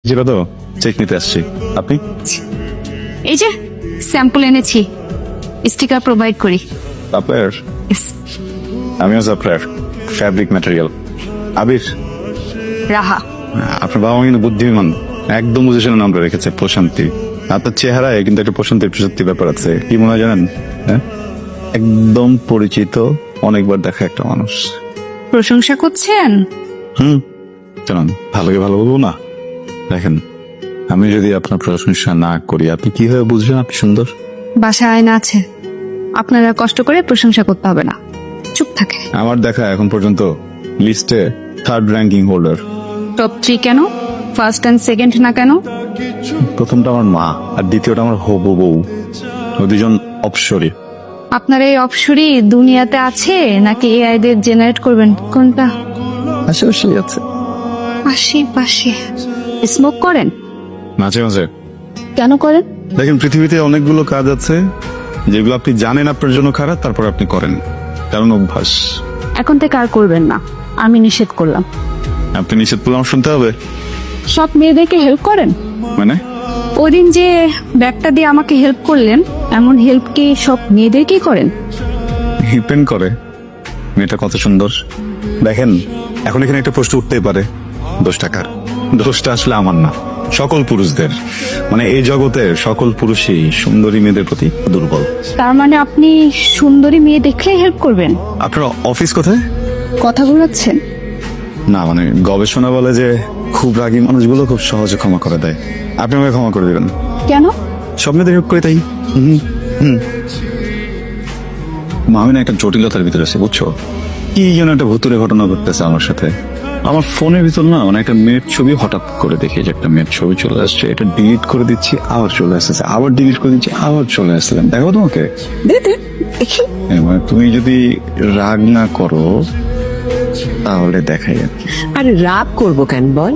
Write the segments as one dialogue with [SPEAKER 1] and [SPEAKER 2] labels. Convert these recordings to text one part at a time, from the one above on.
[SPEAKER 1] জিরা তো চেক নিতে আসছি। আপনি?
[SPEAKER 2] এই যে স্যাম্পল এনেছি, স্টিকার প্রোভাইড করি।
[SPEAKER 1] আপনার?
[SPEAKER 2] Yes.
[SPEAKER 1] আমিও আপনার ফ্যাব্রিক ম্যাটেরিয়াল। আবির,
[SPEAKER 2] রাহা।
[SPEAKER 1] আপনার বাবা মা কিন্তু বুদ্ধিমান, একদম বুঝে শুনে নামটা রেখেছে প্রশান্তি। আপনার চেহারায় কিন্তু একটা প্রশান্তির ব্যাপার আছে। কি মনে হয় জানেন? হ্যাঁ, একদম পরিচিত, অনেকবার দেখা একটা মানুষ।
[SPEAKER 2] প্রশংসা করছেন?
[SPEAKER 1] জানান, ভালোকে ভালো বলবো না। দেখেন, আমি যদি আপনার প্রশংসা না করি, আপনি কিভাবে বুঝবেন আপনি সুন্দর?
[SPEAKER 2] বাসায় আয়না আছে, আপনারা কষ্ট করে প্রশংসা করতে হবে না, চুপ থাকে।
[SPEAKER 1] আমার দেখা এখন পর্যন্ত লিস্টে 3rd র্যাঙ্কিং হোল্ডার।
[SPEAKER 2] টপ 3 কেন? ফার্স্ট এন্ড সেকেন্ড না কেন?
[SPEAKER 1] প্রথমটা আমার মা, আর দ্বিতীয়টা আমার হবু বউ। ও দুজন অপসরী।
[SPEAKER 2] আপনার এই অপসরি দুনিয়াতে আছে নাকি এআই দের জেনারেট করবেন? কোনটা?
[SPEAKER 1] আশেপাশে আছে।
[SPEAKER 2] আশেপাশে। স্মোক করেন?
[SPEAKER 1] মাঝে মাঝে।
[SPEAKER 2] কেন করেন?
[SPEAKER 1] দেখেন, পৃথিবীতে অনেকগুলো কাজ আছে যেগুলো আপনি জানেন আপনার জন্য খারাপ, তারপর আপনি করেন, কারণ অভ্যাস।
[SPEAKER 2] এখন থেকে আর করবেন না, আমি নিষেধ করলাম।
[SPEAKER 1] আপনি নিষেধ করলে আমার শুনতে হবে?
[SPEAKER 2] সব মেয়েদেরকে হেল্প করেন?
[SPEAKER 1] মানে?
[SPEAKER 2] ওদিন যে ব্যাগটা দিয়ে আমাকে হেল্প করলেন, এমন হেল্প কি সব মেয়েদেরকেই করেন?
[SPEAKER 1] ডিপেন্ড করে মেয়েটা কত সুন্দর। দেখেন, এখন এখানে একটা প্রশ্ন উঠতেই পারে, দোষটা কার? দোষটা আসলে আমার না, সকল পুরুষদের। মানে এই জগতের সকল পুরুষই সুন্দরী মেয়েদের প্রতি দুর্বল।
[SPEAKER 2] তার মানে আপনি সুন্দরী মেয়ে দেখলে হেল্প করবেন?
[SPEAKER 1] আপনার অফিস কোথায়?
[SPEAKER 2] কথা বলাচ্ছেন?
[SPEAKER 1] না, মানে গবেষণা বলে যে খুব রাগী মানুষগুলো খুব সহজে ক্ষমা করে দেয়। আপনি আমাকে ক্ষমা করে দিবেন।
[SPEAKER 2] কেন?
[SPEAKER 1] সব মেয়েদের হেল্প করে তাই। আমি না একটা জটিলতার ভিতরে আছি, বুঝছো? কি যেন একটা ভুতুরে ঘটনা ঘটতেছে আমার সাথে। আমার ফোনের ভিতর না, মানে একটা মেয়ের ছবি হঠাৎ করে দেখি যে একটা মেয়ের ছবি চলে আসছে, এটা ডিলিট করে দিচ্ছি, আবার চলে আসতেছে, আবার ডিলিট করে দিচ্ছি, আবার চলে আসছিলাম। দেখো তোমাকে, মানে তুমি যদি রাগ না করো তাহলে দেখাই আর কি।
[SPEAKER 3] আরে রাগ করবো কেন বল?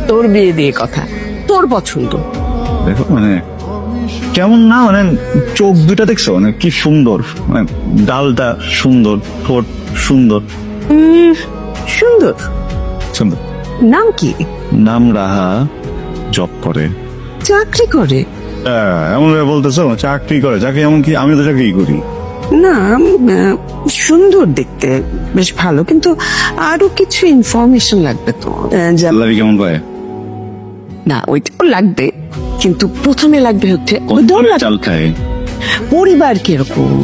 [SPEAKER 3] তোর বিয়ে দিয়ে কথা, তোর পছন্দ।
[SPEAKER 1] দেখো, মানে কেমন না, মানে চোখ দুটা দেখছো, মানে কি সুন্দর, মানে ডালটা সুন্দর, ঠোঁট সুন্দর।
[SPEAKER 3] সুন্দর।
[SPEAKER 1] সুন্দর।
[SPEAKER 3] নাম কি?
[SPEAKER 1] নাম রাহা, জব করে।
[SPEAKER 3] চাকরি করে?
[SPEAKER 1] এমন ভাবে বলতেছো চাকরি করে? চাকরি এমন কি? আমি তো চাকরি করি।
[SPEAKER 3] না, সুন্দর দেখতে, বেশ ভালো, কিন্তু আরো কিছু ইনফরমেশন লাগবে তো।
[SPEAKER 1] স্যালারি কেমন পায়?
[SPEAKER 3] না, ওইটাও লাগবে, কিন্তু প্রথমে লাগবে হচ্ছে
[SPEAKER 1] চাল খায়।
[SPEAKER 3] পরিবার কিরকম,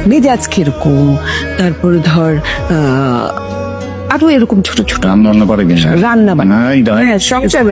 [SPEAKER 3] মেজাজ কিরকম, তারপরে ধর আরো এরকম ছোট ছোট
[SPEAKER 1] রান্না পারে কিনা?
[SPEAKER 3] রান্না বান্না,
[SPEAKER 1] নাই, নাই।
[SPEAKER 3] হ্যাঁ, সংসার